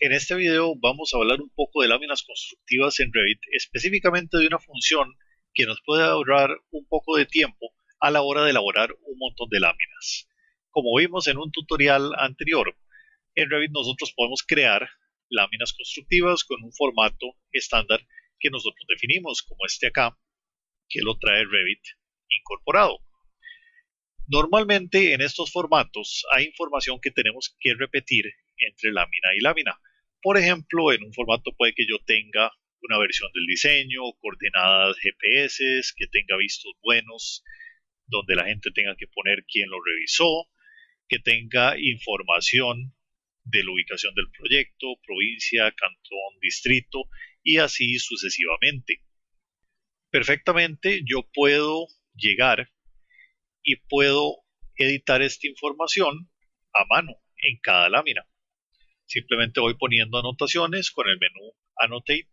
En este video vamos a hablar un poco de láminas constructivas en Revit, específicamente de una función que nos puede ahorrar un poco de tiempo a la hora de elaborar un montón de láminas. Como vimos en un tutorial anterior, en Revit nosotros podemos crear láminas constructivas con un formato estándar que nosotros definimos, como este acá, que lo trae Revit incorporado. Normalmente en estos formatos hay información que tenemos que repetir entre lámina y lámina. Por ejemplo, en un formato puede que yo tenga una versión del diseño, coordenadas GPS, que tenga vistos buenos, donde la gente tenga que poner quién lo revisó, que tenga información de la ubicación del proyecto, provincia, cantón, distrito y así sucesivamente. Perfectamente yo puedo llegar y puedo editar esta información a mano en cada lámina. Simplemente voy poniendo anotaciones con el menú Annotate,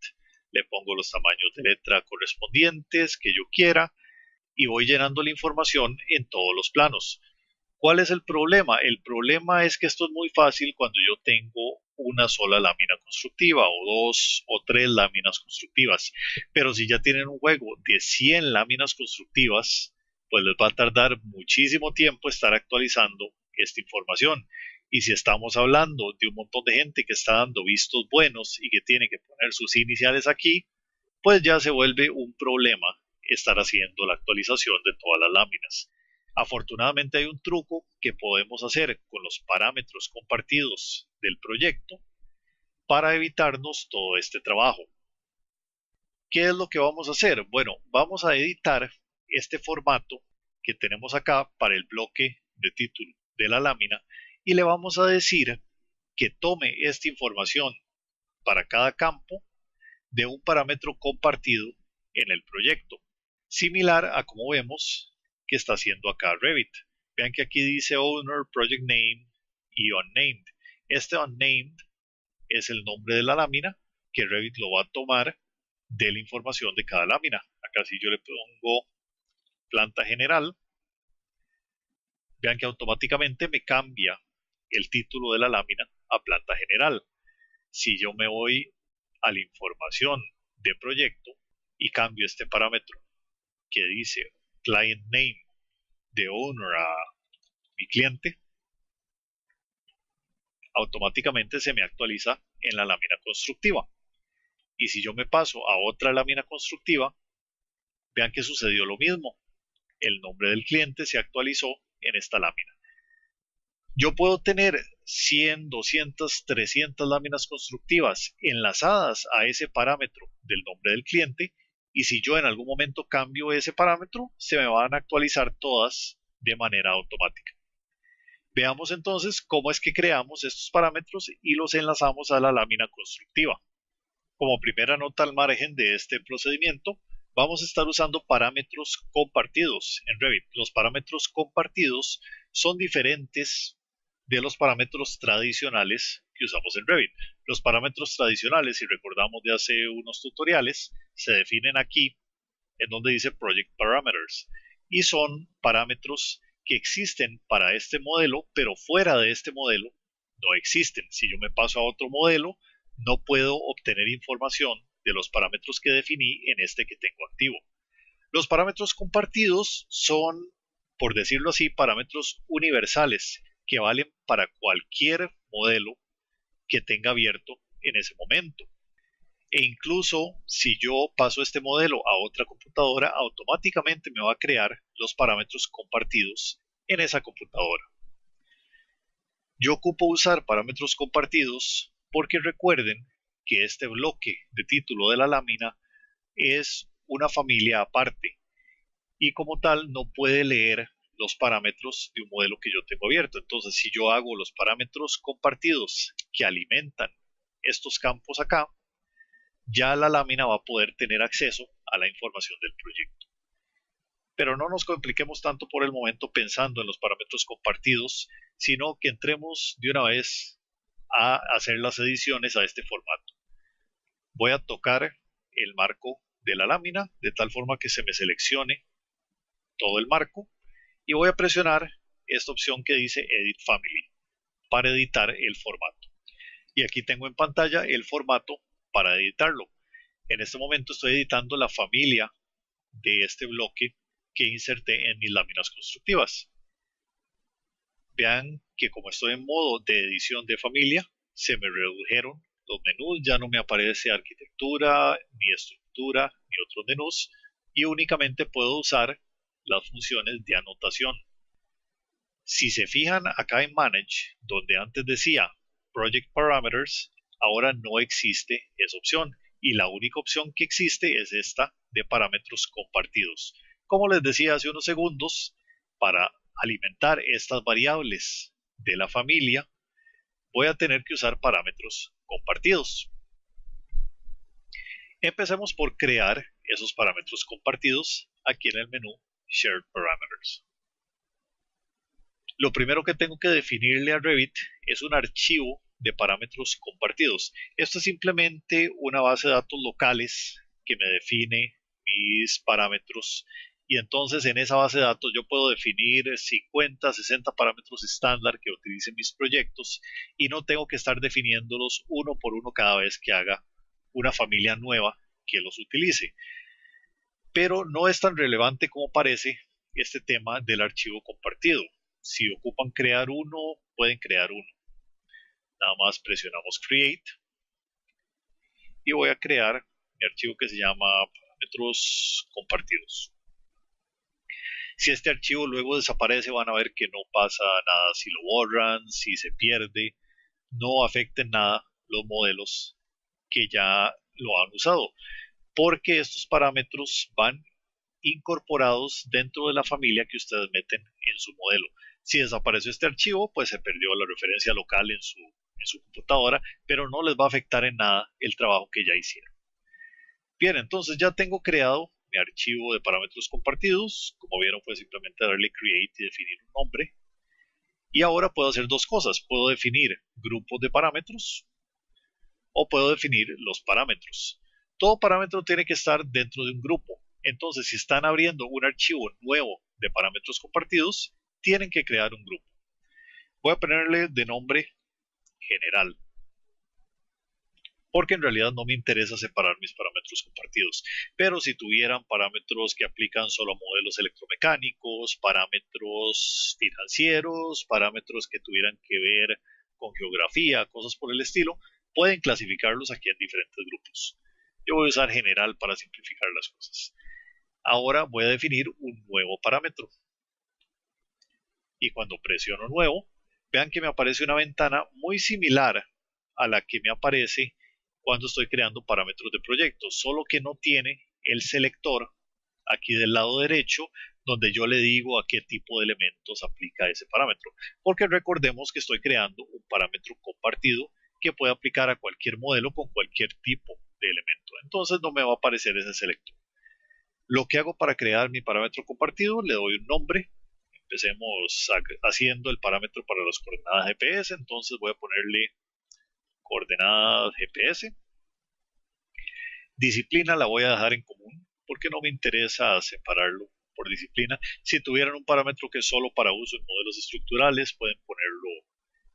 le pongo los tamaños de letra correspondientes que yo quiera y voy llenando la información en todos los planos. ¿Cuál es el problema? El problema es que esto es muy fácil cuando yo tengo una sola lámina constructiva o dos o tres láminas constructivas. Pero si ya tienen un juego de 100 láminas constructivas, pues les va a tardar muchísimo tiempo estar actualizando esta información. Y si estamos hablando de un montón de gente que está dando vistos buenos y que tiene que poner sus iniciales aquí, pues ya se vuelve un problema estar haciendo la actualización de todas las láminas. Afortunadamente hay un truco que podemos hacer con los parámetros compartidos del proyecto para evitarnos todo este trabajo. ¿Qué es lo que vamos a hacer? Bueno, vamos a editar este formato que tenemos acá para el bloque de título de la lámina y le vamos a decir que tome esta información para cada campo de un parámetro compartido en el proyecto, similar a como vemos que está haciendo acá Revit. Vean que aquí dice Owner, Project Name y Unnamed. Este Unnamed es el nombre de la lámina que Revit lo va a tomar de la información de cada lámina. Acá si yo le pongo planta general, vean que automáticamente me cambia el título de la lámina a planta general. Si yo me voy a la información de proyecto y cambio este parámetro que dice client name de owner a mi cliente, automáticamente se me actualiza en la lámina constructiva. Y si yo me paso a otra lámina constructiva, vean que sucedió lo mismo. El nombre del cliente se actualizó en esta lámina. Yo puedo tener 100, 200, 300 láminas constructivas enlazadas a ese parámetro del nombre del cliente y si yo en algún momento cambio ese parámetro, se me van a actualizar todas de manera automática. Veamos entonces cómo es que creamos estos parámetros y los enlazamos a la lámina constructiva. Como primera nota al margen de este procedimiento, vamos a estar usando parámetros compartidos en Revit. Los parámetros compartidos son diferentes de los parámetros tradicionales que usamos en Revit. Los parámetros tradicionales, si recordamos de hace unos tutoriales, se definen aquí en donde dice Project Parameters y son parámetros que existen para este modelo, pero fuera de este modelo no existen. Si yo me paso a otro modelo, no puedo obtener información de los parámetros que definí en este que tengo activo. Los parámetros compartidos son, por decirlo así, parámetros universales que valen para cualquier modelo que tenga abierto en ese momento. E incluso si yo paso este modelo a otra computadora, automáticamente me va a crear los parámetros compartidos en esa computadora. Yo ocupo usar parámetros compartidos porque recuerden que este bloque de título de la lámina es una familia aparte y como tal no puede leer los parámetros de un modelo que yo tengo abierto. Entonces, si yo hago los parámetros compartidos que alimentan estos campos acá, ya la lámina va a poder tener acceso a la información del proyecto. Pero no nos compliquemos tanto por el momento pensando en los parámetros compartidos, sino que entremos de una vez a hacer las ediciones a este formato. Voy a tocar el marco de la lámina de tal forma que se me seleccione todo el marco y voy a presionar esta opción que dice Edit Family para editar el formato. Y aquí tengo en pantalla el formato para editarlo. En este momento estoy editando la familia de este bloque que inserté en mis láminas constructivas. Vean que como estoy en modo de edición de familia, se me redujeron los menús, ya no me aparece arquitectura, ni estructura, ni otros menús, y únicamente puedo usar las funciones de anotación. Si se fijan acá en Manage, donde antes decía Project Parameters, ahora no existe esa opción, y la única opción que existe es esta de parámetros compartidos. Como les decía hace unos segundos, para alimentar estas variables de la familia, voy a tener que usar parámetros compartidos. Empecemos por crear esos parámetros compartidos aquí en el menú Shared Parameters. Lo primero que tengo que definirle a Revit es un archivo de parámetros compartidos. Esto es simplemente una base de datos locales que me define mis parámetros, y entonces en esa base de datos yo puedo definir 50, 60 parámetros estándar que utilicen mis proyectos, y no tengo que estar definiéndolos uno por uno cada vez que haga una familia nueva que los utilice. Pero no es tan relevante como parece este tema del archivo compartido. Si ocupan crear uno, pueden crear uno. Nada más presionamos Create y voy a crear mi archivo que se llama parámetros compartidos. Si este archivo luego desaparece, van a ver que no pasa nada si lo borran, si se pierde, no afecten nada los modelos que ya lo han usado, porque estos parámetros van incorporados dentro de la familia que ustedes meten en su modelo. Si desapareció este archivo, pues se perdió la referencia local en su computadora, pero no les va a afectar en nada el trabajo que ya hicieron. Bien, entonces ya tengo creado mi archivo de parámetros compartidos. Como vieron, fue simplemente darle create y definir un nombre. Y ahora puedo hacer dos cosas. Puedo definir grupos de parámetros o puedo definir los parámetros. Todo parámetro tiene que estar dentro de un grupo. Entonces, si están abriendo un archivo nuevo de parámetros compartidos, tienen que crear un grupo. Voy a ponerle de nombre general, porque en realidad no me interesa separar mis parámetros compartidos. Pero si tuvieran parámetros que aplican solo a modelos electromecánicos, parámetros financieros, parámetros que tuvieran que ver con geografía, cosas por el estilo, pueden clasificarlos aquí en diferentes grupos. Yo voy a usar general para simplificar las cosas. Ahora voy a definir un nuevo parámetro. Y cuando presiono nuevo, vean que me aparece una ventana muy similar a la que me aparece cuando estoy creando parámetros de proyecto, solo que no tiene el selector aquí del lado derecho donde yo le digo a qué tipo de elementos aplica ese parámetro, porque recordemos que estoy creando un parámetro compartido que puede aplicar a cualquier modelo con cualquier tipo de elemento. Entonces no me va a aparecer ese selector. Lo que hago para crear mi parámetro compartido, le doy un nombre. Empecemos haciendo el parámetro para las coordenadas GPS, entonces voy a ponerle coordenadas GPS. Disciplina la voy a dejar en común porque no me interesa separarlo por disciplina. Si tuvieran un parámetro que es solo para uso en modelos estructurales, pueden ponerlo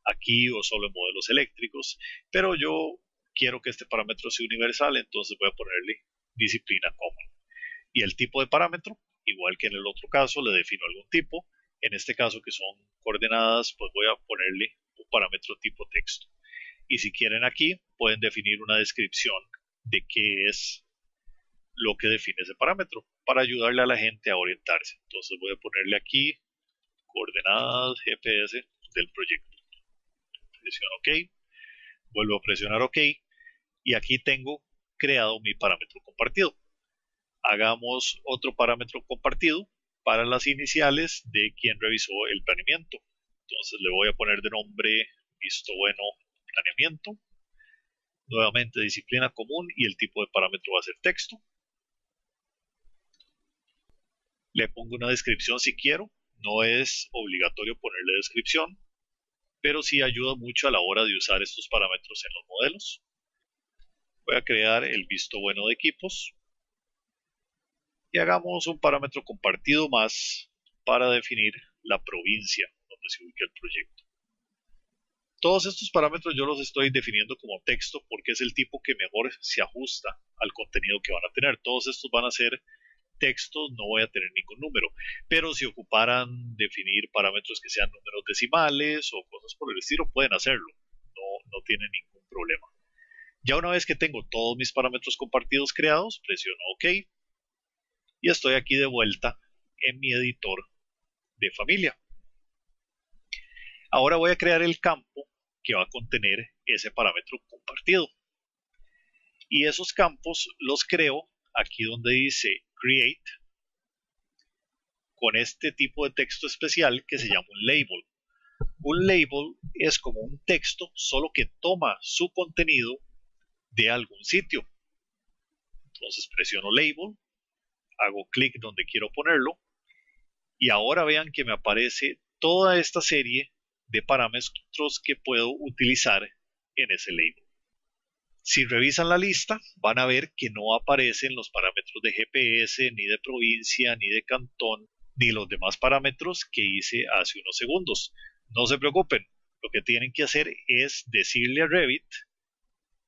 aquí o solo en modelos eléctricos, pero yo quiero que este parámetro sea universal, entonces voy a ponerle disciplina common. Y el tipo de parámetro, igual que en el otro caso, le defino algún tipo. En este caso, que son coordenadas, pues voy a ponerle un parámetro tipo texto. Y si quieren aquí, pueden definir una descripción de qué es lo que define ese parámetro para ayudarle a la gente a orientarse. Entonces voy a ponerle aquí coordenadas GPS del proyecto. Presiono OK, vuelvo a presionar OK y aquí tengo creado mi parámetro compartido. Hagamos otro parámetro compartido para las iniciales de quien revisó el planeamiento. Entonces le voy a poner de nombre visto bueno planeamiento. Nuevamente disciplina común y el tipo de parámetro va a ser texto. Le pongo una descripción si quiero. No es obligatorio ponerle descripción, pero sí ayuda mucho a la hora de usar estos parámetros en los modelos. Voy a crear el visto bueno de equipos. Y hagamos un parámetro compartido más para definir la provincia donde se ubica el proyecto. Todos estos parámetros yo los estoy definiendo como texto porque es el tipo que mejor se ajusta al contenido que van a tener. Todos estos van a ser textos, no voy a tener ningún número. Pero si ocuparan definir parámetros que sean números decimales o cosas por el estilo, pueden hacerlo. No tienen ningún problema. Ya una vez que tengo todos mis parámetros compartidos creados, presiono OK y estoy aquí de vuelta en mi editor de familia. Ahora voy a crear el campo que va a contener ese parámetro compartido. Y esos campos los creo aquí donde dice Create con este tipo de texto especial que se llama un label. Un label es como un texto solo que toma su contenido de algún sitio. Entonces presiono Label, hago clic donde quiero ponerlo y ahora vean que me aparece toda esta serie de parámetros que puedo utilizar en ese label. Si revisan la lista, van a ver que no aparecen los parámetros de GPS, ni de provincia, ni de cantón, ni los demás parámetros que hice hace unos segundos. No se preocupen, lo que tienen que hacer es decirle a Revit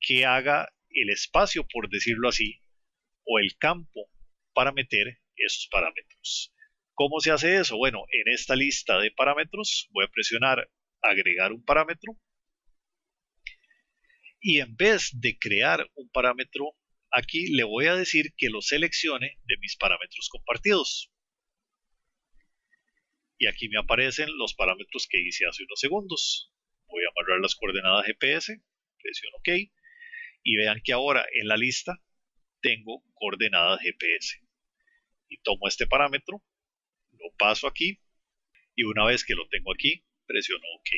que haga el espacio, por decirlo así, o el campo para meter esos parámetros. ¿Cómo se hace eso? Bueno, en esta lista de parámetros voy a presionar agregar un parámetro y en vez de crear un parámetro aquí le voy a decir que lo seleccione de mis parámetros compartidos. Y aquí me aparecen los parámetros que hice hace unos segundos. Voy a amarrar las coordenadas GPS, presiono OK y vean que ahora en la lista tengo coordenadas GPS. Y tomo este parámetro, lo paso aquí y una vez que lo tengo aquí, presiono OK.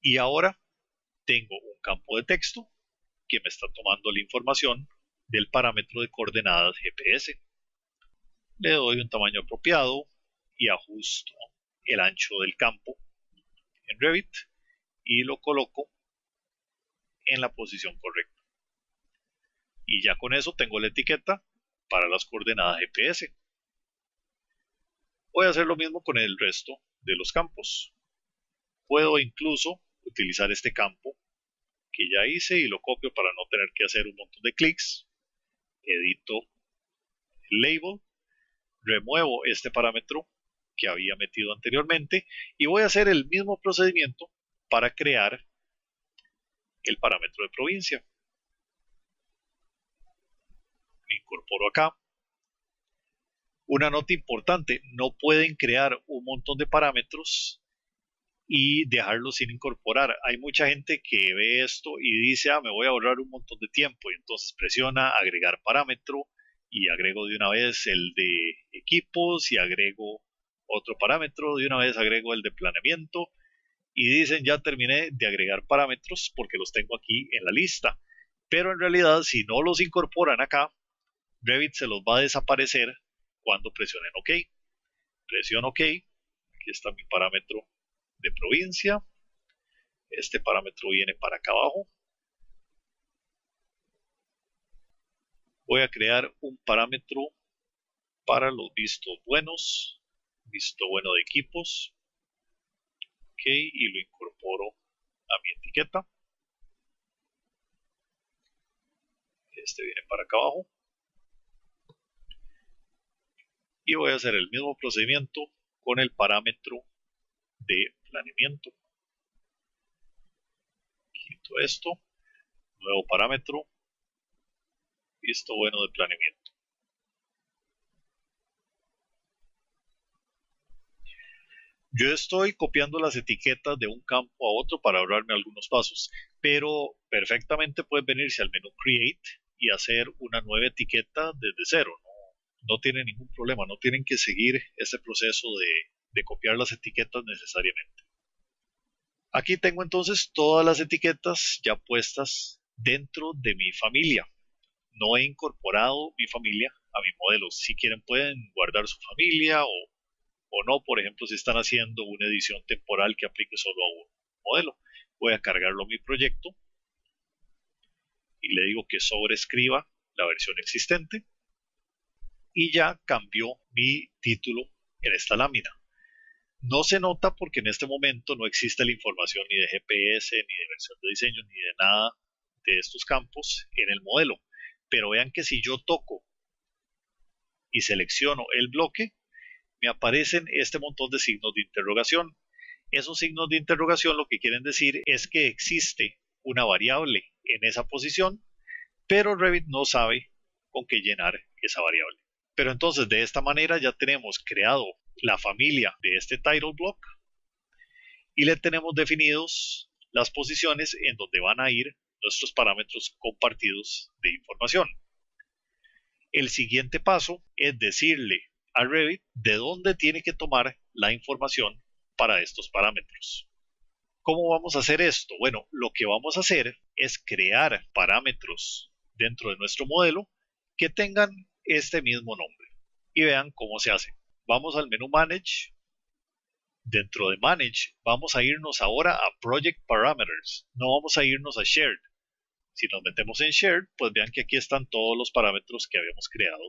Y ahora tengo un campo de texto que me está tomando la información del parámetro de coordenadas GPS. Le doy un tamaño apropiado y ajusto el ancho del campo en Revit y lo coloco en la posición correcta. Y ya con eso tengo la etiqueta para las coordenadas GPS. Voy a hacer lo mismo con el resto de los campos. Puedo incluso utilizar este campo que ya hice y lo copio para no tener que hacer un montón de clics. Edito el label, remuevo este parámetro que había metido anteriormente y voy a hacer el mismo procedimiento para crear el parámetro de provincia. Lo incorporo acá. Una nota importante, no pueden crear un montón de parámetros y dejarlos sin incorporar. Hay mucha gente que ve esto y dice, me voy a ahorrar un montón de tiempo y entonces presiona agregar parámetro y agrego de una vez el de equipos y agrego otro parámetro, de una vez agrego el de planeamiento y dicen ya terminé de agregar parámetros porque los tengo aquí en la lista. Pero en realidad si no los incorporan acá, Revit se los va a desaparecer cuando presionen OK. Presiono OK, aquí está mi parámetro de provincia. Este parámetro viene para acá abajo. Voy a crear un parámetro para los vistos buenos, visto bueno de equipos. OK, y lo incorporo a mi etiqueta. Este viene para acá abajo. Y voy a hacer el mismo procedimiento con el parámetro de planeamiento. Quito esto, nuevo parámetro, visto bueno de planeamiento. Yo estoy copiando las etiquetas de un campo a otro para ahorrarme algunos pasos, pero perfectamente pueden venirse al menú Create y hacer una nueva etiqueta desde cero. No tiene ningún problema, no tienen que seguir ese proceso de copiar las etiquetas necesariamente. Aquí tengo entonces todas las etiquetas ya puestas dentro de mi familia. No he incorporado mi familia a mi modelo. Si quieren pueden guardar su familia o no, por ejemplo, si están haciendo una edición temporal que aplique solo a un modelo. Voy a cargarlo a mi proyecto y le digo que sobrescriba la versión existente y ya cambió mi título en esta lámina. No se nota porque en este momento no existe la información ni de GPS, ni de versión de diseño, ni de nada de estos campos en el modelo. Pero vean que si yo toco y selecciono el bloque, me aparecen este montón de signos de interrogación. Esos signos de interrogación lo que quieren decir es que existe una variable en esa posición, pero Revit no sabe con qué llenar esa variable. Pero entonces de esta manera ya tenemos creado la familia de este title block y le tenemos definidos las posiciones en donde van a ir nuestros parámetros compartidos de información. El siguiente paso es decirle a Revit de dónde tiene que tomar la información para estos parámetros. ¿Cómo vamos a hacer esto? Bueno, lo que vamos a hacer es crear parámetros dentro de nuestro modelo que tengan este mismo nombre. Y vean cómo se hace. Vamos al menú Manage. Dentro de Manage vamos a irnos ahora a Project Parameters. No vamos a irnos a Shared. Si nos metemos en Shared, pues vean que aquí están todos los parámetros que habíamos creado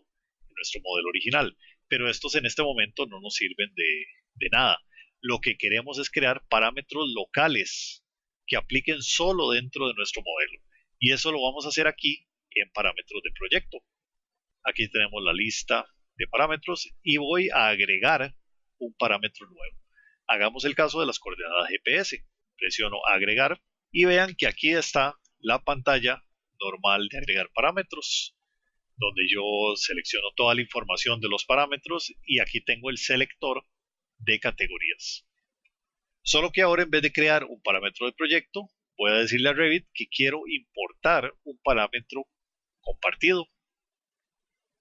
en nuestro modelo original. Pero estos en este momento no nos sirven de nada. Lo que queremos es crear parámetros locales que apliquen solo dentro de nuestro modelo. Y eso lo vamos a hacer aquí en parámetros de proyecto. Aquí tenemos la lista de parámetros y voy a agregar un parámetro nuevo. Hagamos el caso de las coordenadas GPS. Presiono agregar y vean que aquí está la pantalla normal de agregar parámetros, donde yo selecciono toda la información de los parámetros y aquí tengo el selector de categorías. Solo que ahora en vez de crear un parámetro de proyecto, voy a decirle a Revit que quiero importar un parámetro compartido.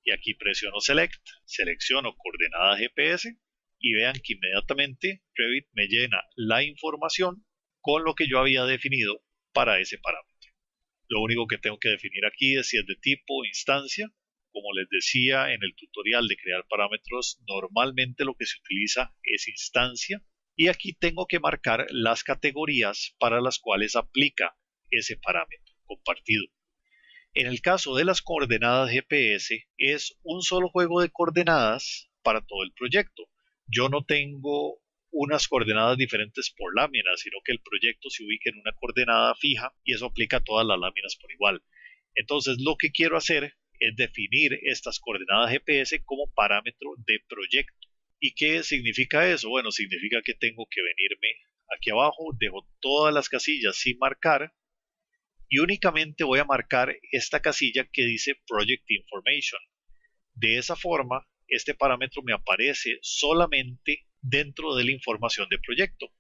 Y aquí presiono Select, selecciono coordenadas GPS y vean que inmediatamente Revit me llena la información con lo que yo había definido para ese parámetro. Lo único que tengo que definir aquí es si es de tipo instancia. Como les decía en el tutorial de crear parámetros, normalmente lo que se utiliza es instancia. Y aquí tengo que marcar las categorías para las cuales aplica ese parámetro compartido. En el caso de las coordenadas GPS, es un solo juego de coordenadas para todo el proyecto. Yo no tengo unas coordenadas diferentes por láminas, sino que el proyecto se ubica en una coordenada fija y eso aplica a todas las láminas por igual. Entonces lo que quiero hacer es definir estas coordenadas GPS como parámetro de proyecto. ¿Y qué significa eso? Bueno, significa que tengo que venirme aquí abajo, dejo todas las casillas sin marcar y únicamente voy a marcar esta casilla que dice Project Information. De esa forma, este parámetro me aparece solamente dentro de la información de proyecto.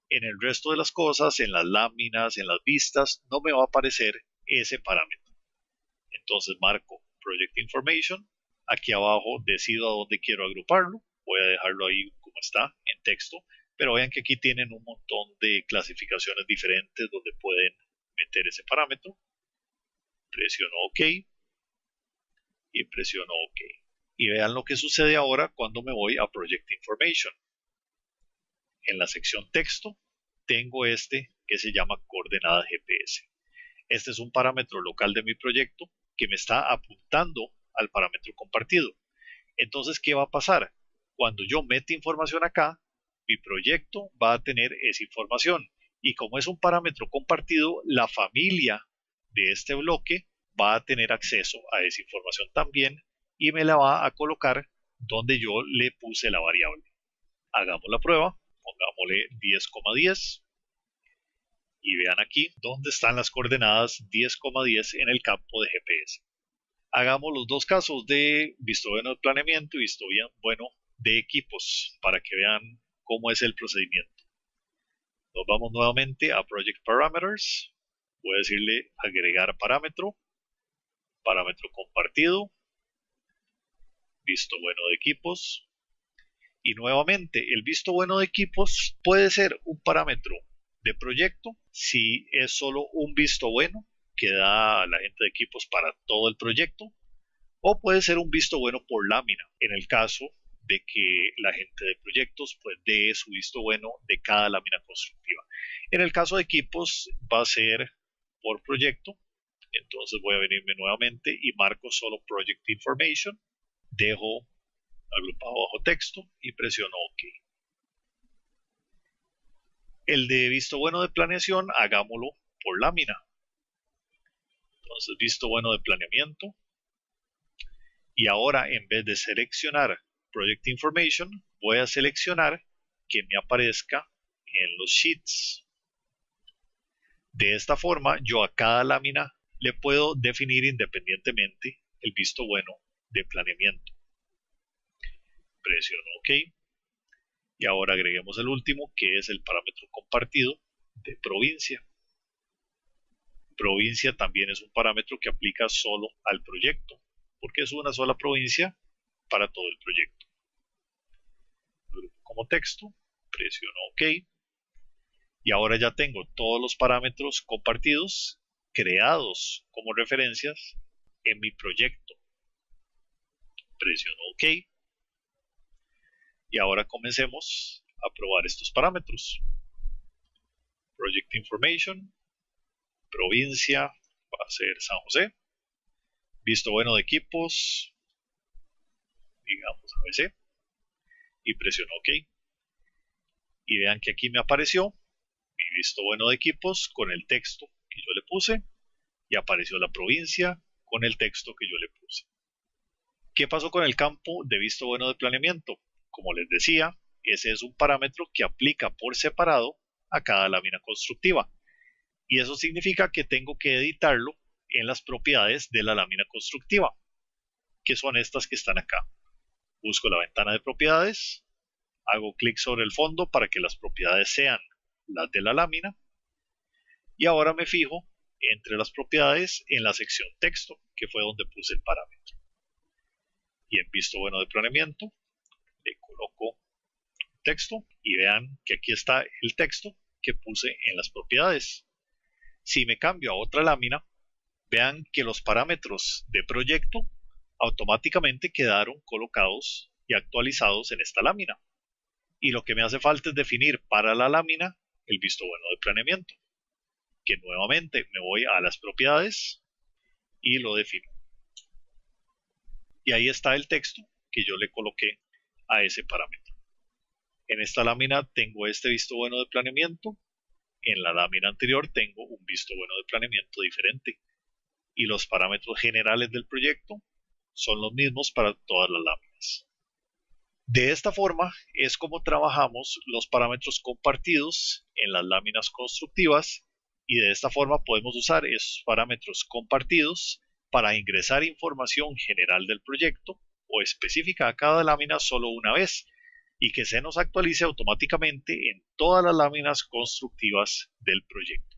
En el resto de las cosas, en las láminas, en las vistas, no me va a aparecer ese parámetro. Entonces marco Project Information. Aquí abajo decido a dónde quiero agruparlo. Voy a dejarlo ahí como está en texto. Pero vean que aquí tienen un montón de clasificaciones diferentes donde pueden meter ese parámetro. Presiono OK y presiono OK. Y vean lo que sucede ahora cuando me voy a Project Information. En la sección texto tengo este que se llama coordenadas GPS. Este es un parámetro local de mi proyecto que me está apuntando al parámetro compartido. Entonces, ¿qué va a pasar? Cuando yo mete información acá, mi proyecto va a tener esa información. Y como es un parámetro compartido, la familia de este bloque va a tener acceso a esa información también y me la va a colocar donde yo le puse la variable. Hagamos la prueba, pongámosle 10,10 y vean aquí dónde están las coordenadas 10,10 en el campo de GPS. Hagamos los dos casos de visto bueno de planeamiento y visto bueno de equipos para que vean cómo es el procedimiento. Nos vamos nuevamente a Project Parameters. Voy a decirle agregar parámetro, parámetro compartido, visto bueno de equipos. Y nuevamente, el visto bueno de equipos puede ser un parámetro de proyecto si es solo un visto bueno que da la gente de equipos para todo el proyecto, o puede ser un visto bueno por lámina, en el caso de que la gente de proyectos pues dé su visto bueno de cada lámina constructiva. En el caso de equipos va a ser por proyecto, entonces voy a venirme nuevamente y marco solo Project Information, dejo agrupado bajo texto y presiono OK. El de visto bueno de planeación, hagámoslo por lámina. Entonces, visto bueno de planeamiento. Y ahora, en vez de seleccionar Project Information, voy a seleccionar que me aparezca en los sheets. De esta forma, yo a cada lámina le puedo definir independientemente el visto bueno de planeamiento. Presiono OK. Y ahora agreguemos el último, que es el parámetro compartido de provincia. Provincia también es un parámetro que aplica solo al proyecto, porque es una sola provincia para todo el proyecto. Agrupo como texto, presiono OK. Y ahora ya tengo todos los parámetros compartidos creados como referencias en mi proyecto. Presiono OK. Y ahora comencemos a probar estos parámetros. Project Information, provincia, va a ser San José. Visto bueno de equipos, digamos ABC. Y presiono OK. Y vean que aquí me apareció mi visto bueno de equipos con el texto que yo le puse. Y apareció la provincia con el texto que yo le puse. ¿Qué pasó con el campo de visto bueno de planeamiento? Como les decía, ese es un parámetro que aplica por separado a cada lámina constructiva. Y eso significa que tengo que editarlo en las propiedades de la lámina constructiva, que son estas que están acá. Busco la ventana de propiedades, hago clic sobre el fondo para que las propiedades sean las de la lámina. Y ahora me fijo entre las propiedades en la sección texto, que fue donde puse el parámetro. Y en visto bueno de planeamiento, le coloco texto y vean que aquí está el texto que puse en las propiedades. Si me cambio a otra lámina, vean que los parámetros de proyecto automáticamente quedaron colocados y actualizados en esta lámina. Y lo que me hace falta es definir para la lámina el visto bueno de planeamiento, que nuevamente me voy a las propiedades y lo defino. Y ahí está el texto que yo le coloqué a ese parámetro. En esta lámina tengo este visto bueno de planeamiento. En la lámina anterior tengo un visto bueno de planeamiento diferente. Y los parámetros generales del proyecto son los mismos para todas las láminas. De esta forma es como trabajamos los parámetros compartidos en las láminas constructivas, y de esta forma podemos usar esos parámetros compartidos para ingresar información general del proyecto o específica a cada lámina solo una vez, y que se nos actualice automáticamente en todas las láminas constructivas del proyecto.